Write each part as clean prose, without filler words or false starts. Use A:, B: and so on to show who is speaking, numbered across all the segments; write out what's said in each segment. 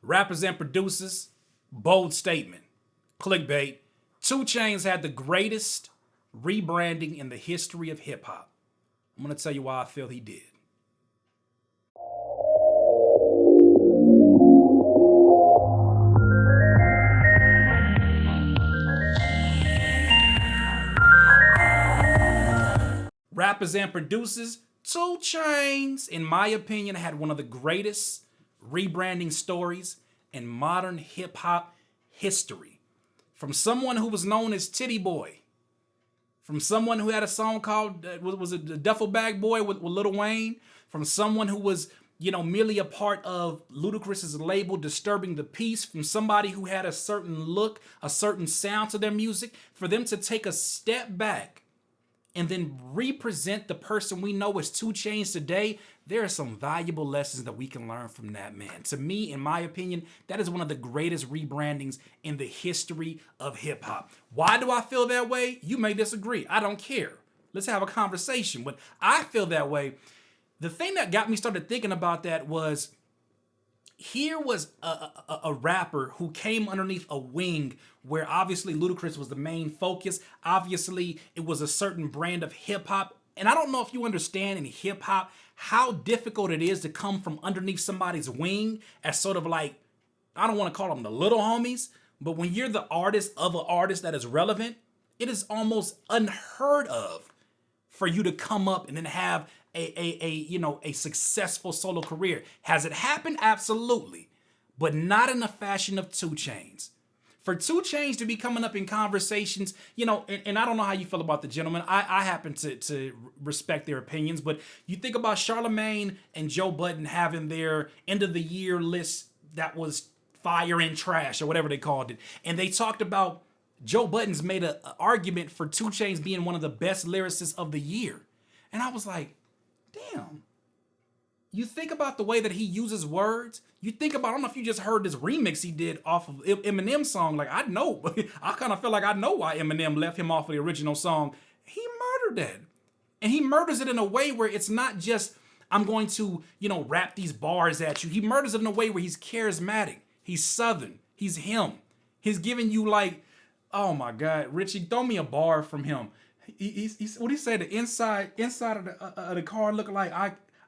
A: Rappers and producers, bold statement. Clickbait. 2 Chainz had the greatest rebranding in the history of hip hop. I'm going to tell you why I feel he did. Rappers and producers, 2 Chainz, in my opinion, had one of the greatest rebranding stories in modern hip hop history. From someone who was known as Titty Boy, from someone who had a song called, was it the Duffel Bag Boy with Lil Wayne? From someone who was, merely a part of Ludacris's label Disturbing the Peace, from somebody who had a certain look, a certain sound to their music, for them to take a step back and then represent the person we know as 2 Chainz today, there are some valuable lessons that we can learn from that man. To me, in my opinion, that is one of the greatest rebrandings in the history of hip hop. Why do I feel that way? You may disagree. I don't care. Let's have a conversation. But I feel that way. The thing that got me started thinking about that was, here was a rapper who came underneath a wing where obviously Ludacris was the main focus. Obviously, it was a certain brand of hip hop. And I don't know if you understand in hip hop how difficult it is to come from underneath somebody's wing as sort of like, I don't want to call them the little homies, but when you're the artist of an artist that is relevant, it is almost unheard of for you to come up and then have a successful solo career. Has it happened? Absolutely. But not in the fashion of 2 Chainz. For 2 Chainz to be coming up in conversations, and I don't know how you feel about the gentleman. I happen to respect their opinions, but you think about Charlemagne and Joe Budden having their end of the year list that was fire and trash or whatever they called it. And they talked about Joe Budden's made an argument for 2 Chainz being one of the best lyricists of the year. And I was like, damn. You think about the way that he uses words. You think about, I don't know if you just heard this remix he did off of Eminem's song. Like, I know. I kind of feel like I know why Eminem left him off of the original song. He murdered that. And he murders it in a way where it's not just, I'm going to, rap these bars at you. He murders it in a way where he's charismatic. He's Southern. He's him. He's giving you like, oh my God, Richie, throw me a bar from him. He's what he say? The inside of the car look like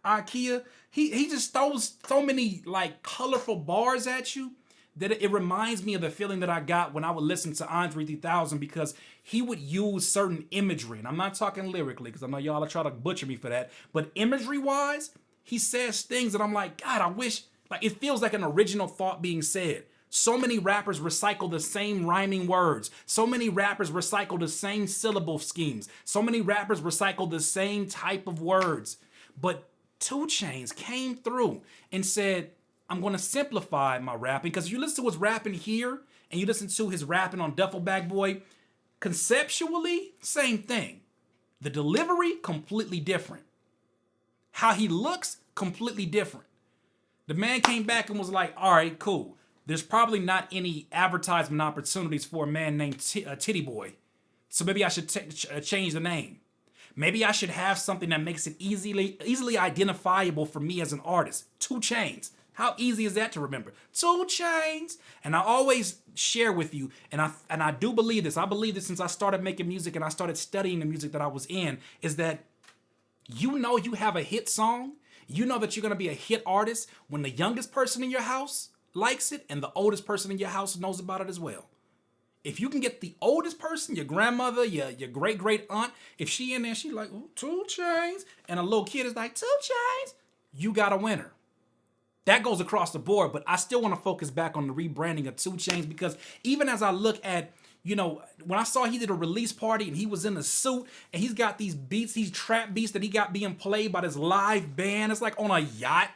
A: IKEA. He just throws so many like colorful bars at you that it reminds me of the feeling that I got when I would listen to Andre 3000, because he would use certain imagery, and I'm not talking lyrically because I know y'all are trying to butcher me for that, but imagery wise, he says things that I'm like, God, I wish, like, it feels like an original thought being said. So many rappers recycle the same rhyming words. So many rappers recycle the same syllable schemes. So many rappers recycle the same type of words. But 2 Chainz came through and said, I'm going to simplify my rapping. Because you listen to his rapping here and you listen to his rapping on Duffel Bag Boy, conceptually, same thing. The delivery, completely different. How he looks, completely different. The man came back and was like, all right, cool. There's probably not any advertisement opportunities for a man named Titty Boy. So maybe I should change the name. Maybe I should have something that makes it easily identifiable for me as an artist. 2 Chainz. How easy is that to remember? 2 Chainz. And I always share with you, and I do believe this. I believe this since I started making music and I started studying the music that I was in, is that you have a hit song. You know that you're going to be a hit artist when the youngest person in your house likes it and the oldest person in your house knows about it as well. If you can get the oldest person, your grandmother, your great aunt, if she in there, she like, oh, 2 Chainz, and a little kid is like, 2 Chainz, you got a winner. That goes across the board, but I still want to focus back on the rebranding of 2 Chainz, because even as I look at, when I saw he did a release party and he was in a suit and he's got these beats, these trap beats that he got being played by this live band. It's like on a yacht,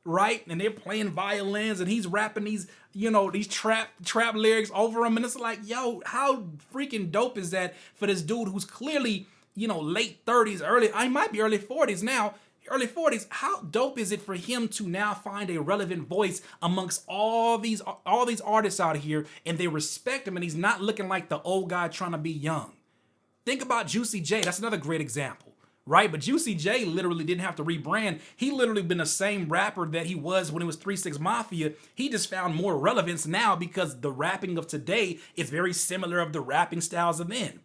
A: right? And they're playing violins and he's rapping these, these trap lyrics over them. And it's like, yo, how freaking dope is that for this dude who's clearly, late 30s, I might be early 40s now, early 40s. How dope is it for him to now find a relevant voice amongst all these artists out here, and they respect him, and he's not looking like the old guy trying to be young. Think about Juicy J. That's another great example. right? But Juicy J literally didn't have to rebrand. He literally been the same rapper that he was when he was 3 6 Mafia. He just found more relevance now because the rapping of today is very similar of the rapping styles of then.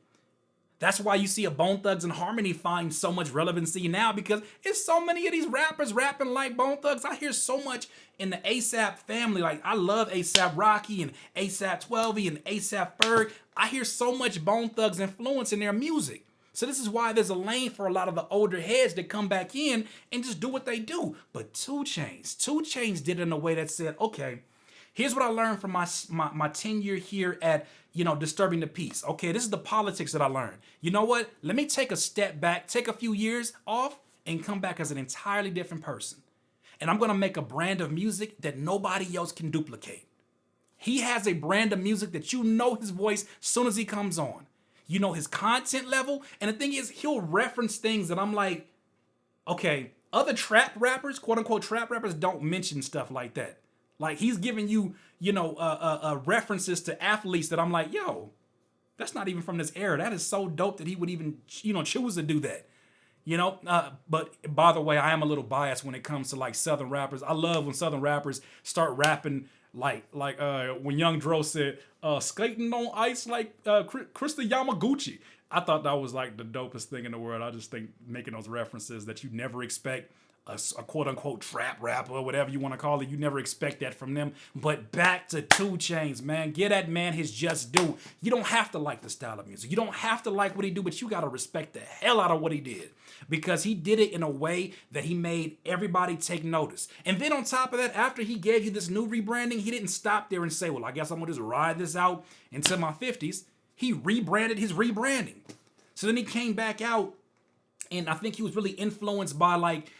A: That's why you see a Bone Thugs and Harmony find so much relevancy now, because it's so many of these rappers rapping like Bone Thugs. I hear so much in the ASAP family. Like, I love ASAP Rocky and ASAP 12 and ASAP Ferg. I hear so much Bone Thugs influence in their music. So this is why there's a lane for a lot of the older heads that come back in and just do what they do. But Two Chainz did it in a way that said, okay, here's what I learned from my tenure here at, Disturbing the Peace. Okay, this is the politics that I learned. You know what? Let me take a step back, take a few years off, and come back as an entirely different person. And I'm gonna make a brand of music that nobody else can duplicate. He has a brand of music that you know his voice as soon as he comes on. You know his content level. And the thing is, he'll reference things that I'm like, okay, other trap rappers, quote unquote trap rappers, don't mention stuff like that. Like, he's giving you, references to athletes that I'm like, yo, that's not even from this era. That is so dope that he would even, choose to do that. But by the way, I am a little biased when it comes to like Southern rappers. I love when Southern rappers start rapping like when Young Dro said, skating on ice like Krista Yamaguchi. I thought that was like the dopest thing in the world. I just think making those references that you never expect a quote unquote trap rapper or whatever you want to call it. You never expect that from them. But back to Two Chainz, man. Get that man his just due. You don't have to like the style of music. You don't have to like what he do, but you got to respect the hell out of what he did, because he did it in a way that he made everybody take notice. And then on top of that, after he gave you this new rebranding, he didn't stop there and say, well, I guess I'm going to just ride this out into my 50s. He rebranded his rebranding. So then he came back out, and I think he was really influenced by like,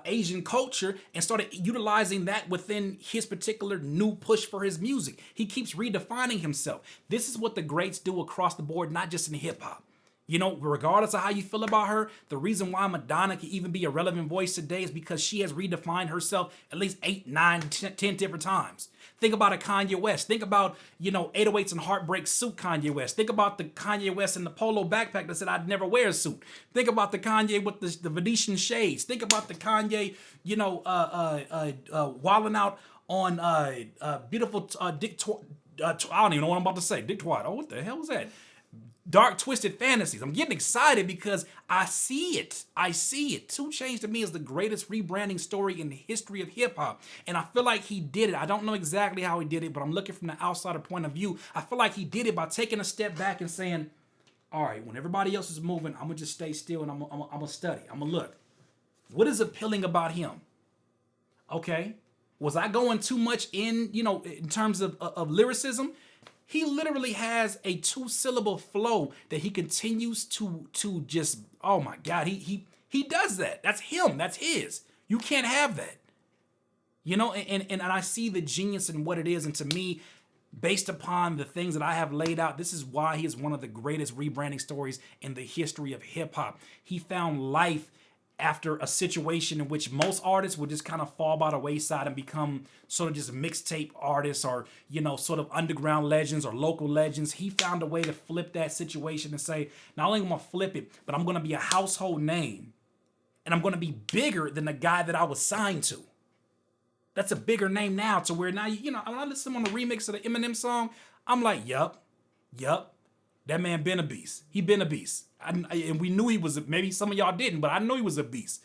A: Asian culture, and started utilizing that within his particular new push for his music. He keeps redefining himself. This is what the greats do across the board, not just in hip hop. Regardless of how you feel about her, the reason why Madonna can even be a relevant voice today is because she has redefined herself at least 8, 9, 10 different times. Think about a Kanye West. Think about, 808s and Heartbreak suit Kanye West. Think about the Kanye West in the polo backpack that said, I'd never wear a suit. Think about the Kanye with the Venetian shades. Think about the Kanye, wilding out on beautiful Dick I don't even know what I'm about to say. Dick Twat. Oh, what the hell was that? Dark Twisted Fantasies. I'm getting excited because I see it. Two Chainz to me is the greatest rebranding story in the history of hip hop. And I feel like he did it. I don't know exactly how he did it, but I'm looking from the outsider point of view. I feel like he did it by taking a step back and saying, all right, when everybody else is moving, I'm going to just stay still and I'm going to study. I'm going to look. What is appealing about him? Okay. Was I going too much in terms of lyricism? He literally has a 2-syllable flow that he continues to just, oh my God, he does that. That's him. That's his. You can't have that. And I see the genius in what it is. And to me, based upon the things that I have laid out, this is why he is one of the greatest rebranding stories in the history of hip hop. He found life after a situation in which most artists would just kind of fall by the wayside and become sort of just mixtape artists or, sort of underground legends or local legends. He found a way to flip that situation and say, not only am I going to flip it, but I'm going to be a household name. And I'm going to be bigger than the guy that I was signed to. That's a bigger name now, to where now, when I listen on the remix of the Eminem song, I'm like, yup, that man been a beast. He been a beast. And we knew he was, maybe some of y'all didn't, but I know he was a beast.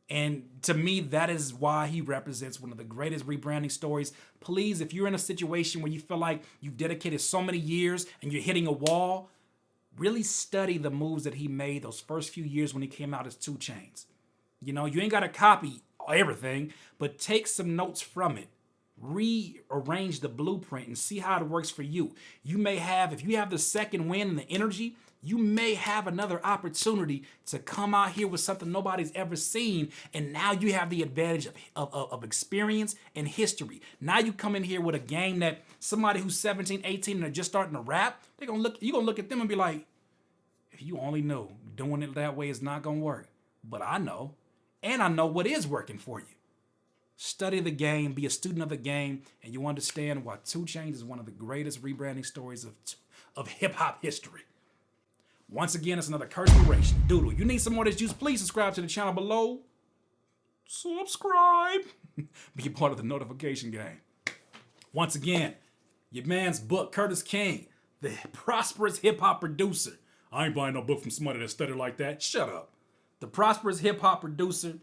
A: And to me, that is why he represents one of the greatest rebranding stories. Please, if you're in a situation where you feel like you've dedicated so many years and you're hitting a wall, really study the moves that he made those first few years when he came out as Two Chainz. You ain't got to copy everything, but take some notes from it. Rearrange the blueprint and see how it works for you. You may have, if you have the second wind and the energy, you may have another opportunity to come out here with something nobody's ever seen. And now you have the advantage of experience and history. Now you come in here with a game that somebody who's 17, 18 and they're just starting to rap, you're going to look at them and be like, if you only knew doing it that way is not going to work. But I know, and I know what is working for you. Study the game, be a student of the game, and you understand why Two Chainz is one of the greatest rebranding stories of hip-hop history. Once again, it's another Cursepiration. Doodle, you need some more of this juice, please subscribe to the channel below. Subscribe. Be a part of the notification gang. Once again, your man's book, Curtis King, the prosperous hip-hop producer. I ain't buying no book from somebody that studied like that. Shut up. The prosperous hip-hop producer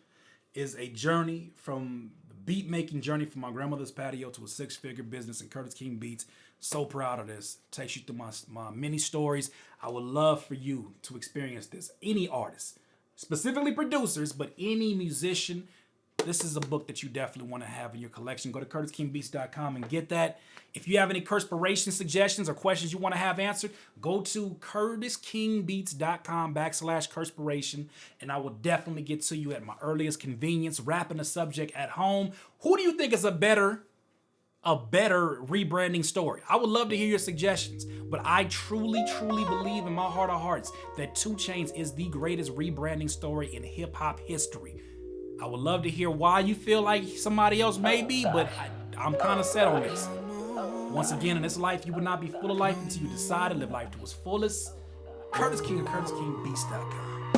A: is a journey from the beat-making journey from my grandmother's patio to a six-figure business in Curtis King Beats. So proud of this. Takes you through my many stories. I would love for you to experience this. Any artist, specifically producers, but any musician, this is a book that you definitely want to have in your collection. Go to curtiskingbeats.com and get that. If you have any Cursepiration suggestions or questions you want to have answered, go to curtiskingbeats.com/Cursepiration, and I will definitely get to you at my earliest convenience, wrapping the subject at home. Who do you think is a better rebranding story? I would love to hear your suggestions, but I truly believe in my heart of hearts that 2 Chainz is the greatest rebranding story in hip-hop history. I would love to hear why you feel like somebody else may be, but I'm kind of set on this. Once again, in this life, you will not be full of life until you decide to live life to its fullest. Curtis King of curtiskingbeats.com.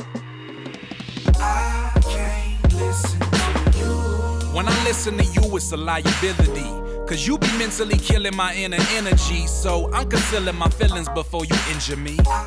B: I can't listen to you. When I listen to you, it's a liability. Cause you be mentally killing my inner energy. So I'm concealing my feelings before you injure me.